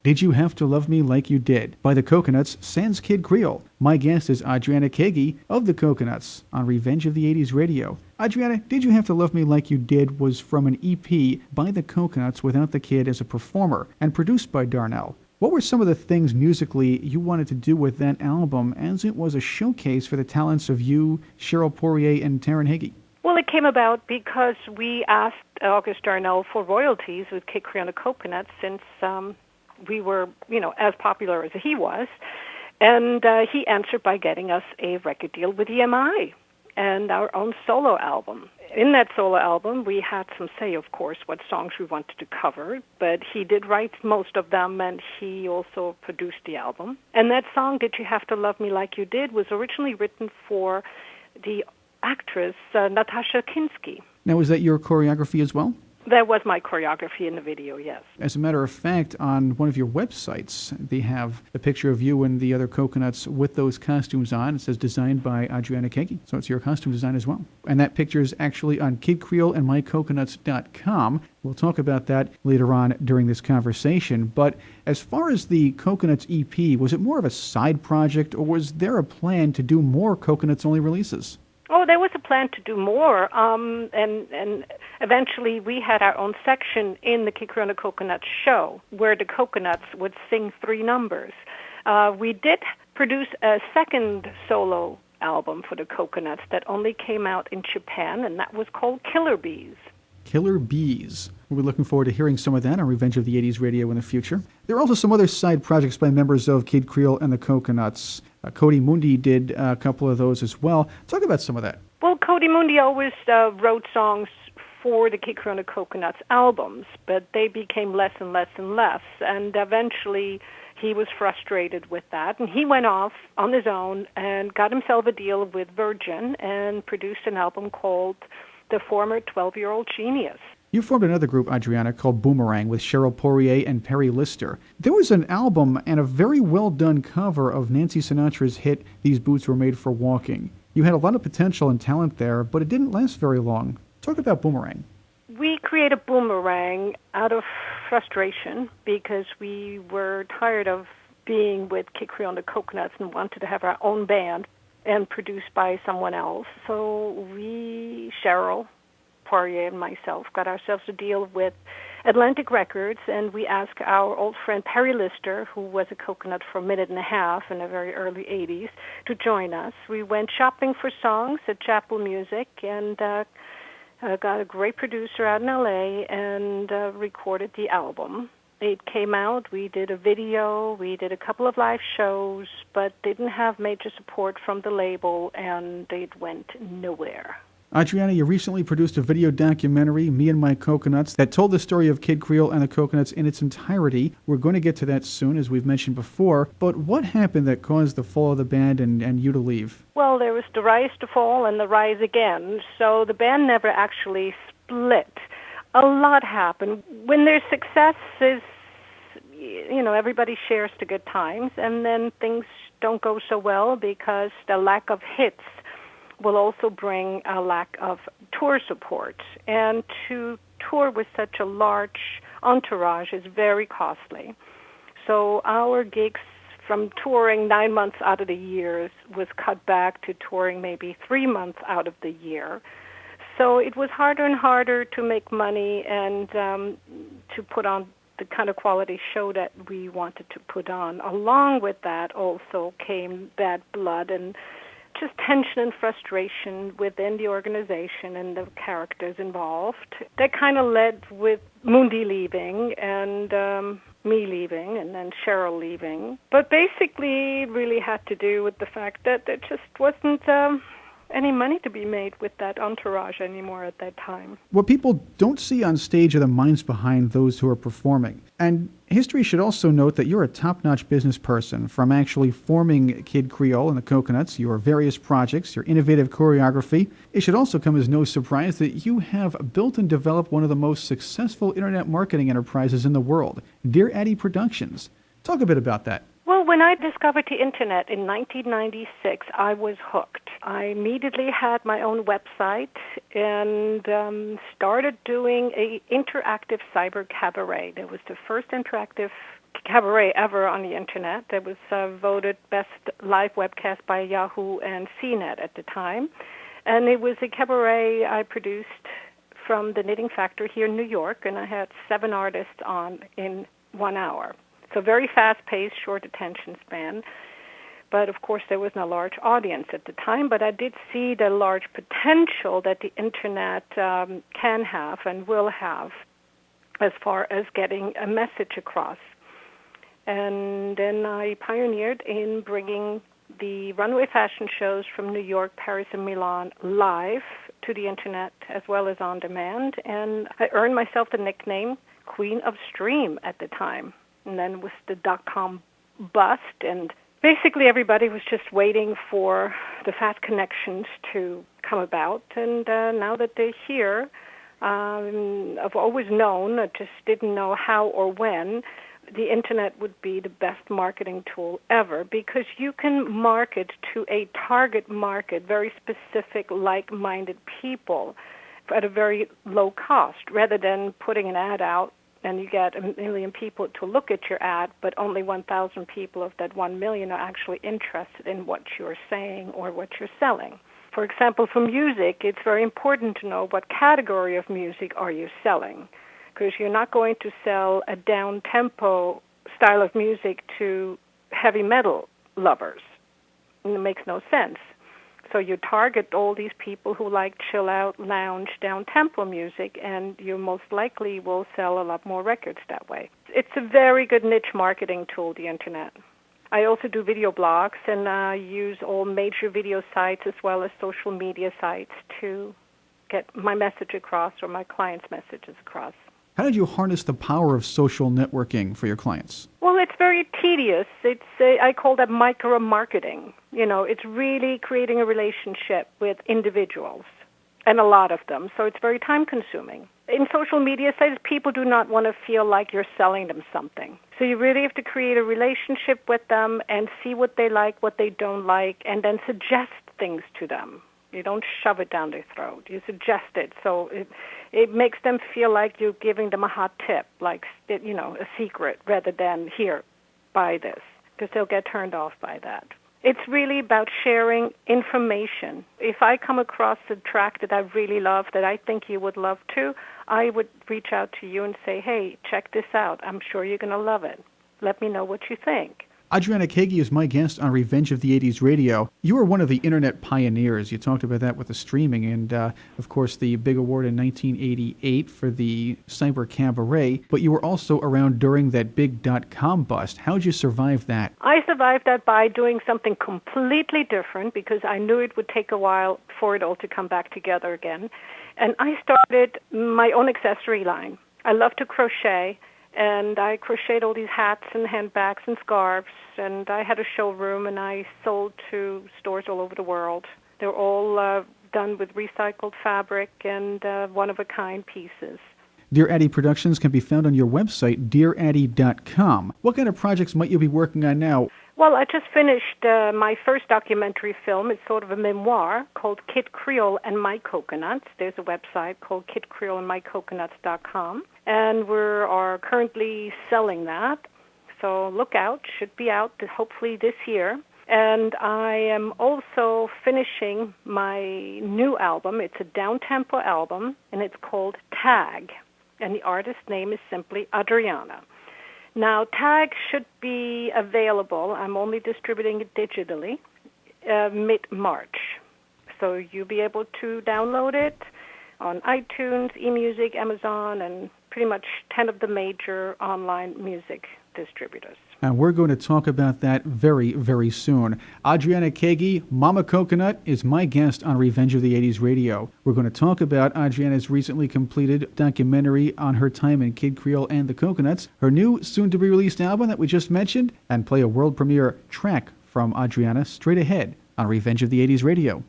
Did You Have to Love Me Like You Did by the Coconuts sans Kid Creole. My guest is Adriana Kaegi of the Coconuts on Revenge of the 80s Radio. Adriana, Did You Have to Love Me Like You Did was from an EP by the Coconuts without the kid as a performer and produced by Darnell. What were some of the things musically you wanted to do with that album, as it was a showcase for the talents of you, Cheryl Poirier, and Taryn Hagee? Well, it came about because we asked August Darnell for royalties with Kid Creole and the Coconuts since we were, as popular as he was. And he answered by getting us a record deal with EMI and our own solo album. In that solo album, we had some say, of course, what songs we wanted to cover, but he did write most of them, and he also produced the album. And that song, Did You Have to Love Me Like You Did, was originally written for the actress Natasha Kinski. Now, is that your choreography as well? That was my choreography in the video, yes. As a matter of fact, on one of your websites, they have a picture of you and the other Coconuts with those costumes on. It says designed by Adriana Kaegi, so it's your costume design as well. And that picture is actually on kidcreoleandmycoconuts.com. We'll talk about that later on during this conversation. But as far as the Coconuts EP, was it more of a side project, or was there a plan to do more Coconuts-only releases? Oh, there was a plan to do more, and eventually we had our own section in the Kid Creole and the Coconuts show where the Coconuts would sing 3 numbers. We did produce a second solo album for the Coconuts that only came out in Japan, and that was called Killer Bees. Killer Bees. We'll be looking forward to hearing some of that on Revenge of the 80s Radio in the future. There are also some other side projects by members of Kid Creole and the Coconuts. Cody Mundi did a couple of those as well. Talk about some of that. Well, Cody Mundi always wrote songs for the Kid Creole and the Coconuts albums, but they became less and less and less, and eventually he was frustrated with that, and he went off on his own and got himself a deal with Virgin and produced an album called The Former 12-Year-Old Genius. You formed another group, Adriana, called Boomerang with Cheryl Poirier and Perry Lister. There was an album and a very well-done cover of Nancy Sinatra's hit, These Boots Were Made for Walking. You had a lot of potential and talent there, but it didn't last very long. Talk about Boomerang. We created Boomerang out of frustration because we were tired of being with Kid Creole and the Coconuts and wanted to have our own band and produced by someone else. So we, Cheryl Poirier and myself, got ourselves a deal with Atlantic Records, and we asked our old friend Perry Lister, who was a Coconut for a minute and a half in the very early 80s, to join us. We went shopping for songs at Chapel Music and got a great producer out in L.A. and recorded the album. It came out, we did a video, we did a couple of live shows, but didn't have major support from the label, and it went nowhere. Adriana, you recently produced a video documentary, Me and My Coconuts, that told the story of Kid Creole and the Coconuts in its entirety. We're going to get to that soon, as we've mentioned before. But what happened that caused the fall of the band and you to leave? Well, there was the rise to fall and the rise again. So the band never actually split. A lot happened. When there's success, everybody shares the good times, and then things don't go so well because the lack of hits will also bring a lack of tour support. And to tour with such a large entourage is very costly. So our gigs from touring 9 months out of the year was cut back to touring maybe 3 months out of the year. So it was harder and harder to make money and to put on the kind of quality show that we wanted to put on. Along with that also came bad blood and just tension and frustration within the organization and the characters involved. That kind of led with Mundi leaving and me leaving and then Cheryl leaving. But basically it really had to do with the fact that there just wasn't any money to be made with that entourage anymore at that time. What people don't see on stage are the minds behind those who are performing. And history should also note that you're a top-notch business person, from actually forming Kid Creole and the Coconuts, your various projects, your innovative choreography. It should also come as no surprise that you have built and developed one of the most successful internet marketing enterprises in the world, Dear Addy Productions. Talk a bit about that. Well, when I discovered the Internet in 1996, I was hooked. I immediately had my own website and started doing an interactive cyber cabaret. It was the first interactive cabaret ever on the internet. It was voted best live webcast by Yahoo and CNET at the time. And it was a cabaret I produced from the Knitting Factory here in New York, and I had 7 artists on in 1 hour. So very fast-paced, short attention span. But, of course, there was no large audience at the time, but I did see the large potential that the internet can have and will have as far as getting a message across. And then I pioneered in bringing the runway fashion shows from New York, Paris, and Milan live to the internet as well as on demand. And I earned myself the nickname Queen of Stream at the time. And then with the .com bust, and basically everybody was just waiting for the fast connections to come about. And now that they're here, I've always known, I just didn't know how or when, the internet would be the best marketing tool ever, because you can market to a target market, very specific, like-minded people at a very low cost, rather than putting an ad out and you get 1 million people to look at your ad, but only 1,000 people of that 1 million are actually interested in what you're saying or what you're selling. For example, for music, it's very important to know what category of music are you selling, because you're not going to sell a down-tempo style of music to heavy metal lovers. It makes no sense. So you target all these people who like chill-out, lounge, down-tempo music, and you most likely will sell a lot more records that way. It's a very good niche marketing tool, the Internet. I also do video blogs, and I use all major video sites as well as social media sites to get my message across or my clients' messages across. How did you harness the power of social networking for your clients? Well, it's very tedious. I call that micro-marketing. It's really creating a relationship with individuals, and a lot of them, so it's very time-consuming. In social media sites, people do not want to feel like you're selling them something. So you really have to create a relationship with them and see what they like, what they don't like, and then suggest things to them. You don't shove it down their throat. You suggest it, so it makes them feel like you're giving them a hot tip, like, a secret, rather than, here, buy this, because they'll get turned off by that. It's really about sharing information. If I come across a track that I really love, that I think you would love too, I would reach out to you and say, hey, check this out. I'm sure you're going to love it. Let me know what you think. Adriana Kaegi is my guest on Revenge of the 80s Radio. You were one of the internet pioneers. You talked about that with the streaming and, of course, the big award in 1988 for the Cyber Cabaret. But you were also around during that big .com bust. How did you survive that? I survived that by doing something completely different, because I knew it would take a while for it all to come back together again. And I started my own accessory line. I love to crochet. And I crocheted all these hats and handbags and scarves, and I had a showroom, and I sold to stores all over the world. They're all done with recycled fabric and one-of-a-kind pieces. Dear Addy Productions can be found on your website, dearaddy.com. What kind of projects might you be working on now? Well, I just finished my first documentary film. It's sort of a memoir called Kid Creole and My Coconuts. There's a website called kidcreoleandmycoconuts.com, and we are currently selling that. So look out. Should be out hopefully this year. And I am also finishing my new album. It's a down-tempo album, and it's called Tag, and the artist's name is simply Adriana. Now, Tag should be available. I'm only distributing it digitally mid-March. So you'll be able to download it on iTunes, eMusic, Amazon, and pretty much 10 of the major online music distributors. And we're going to talk about that very, very soon. Adriana Kaegi, Mama Coconut, is my guest on Revenge of the 80s Radio. We're going to talk about Adriana's recently completed documentary on her time in Kid Creole and the Coconuts, her new soon-to-be-released album that we just mentioned, and play a world premiere track from Adriana straight ahead on Revenge of the 80s Radio.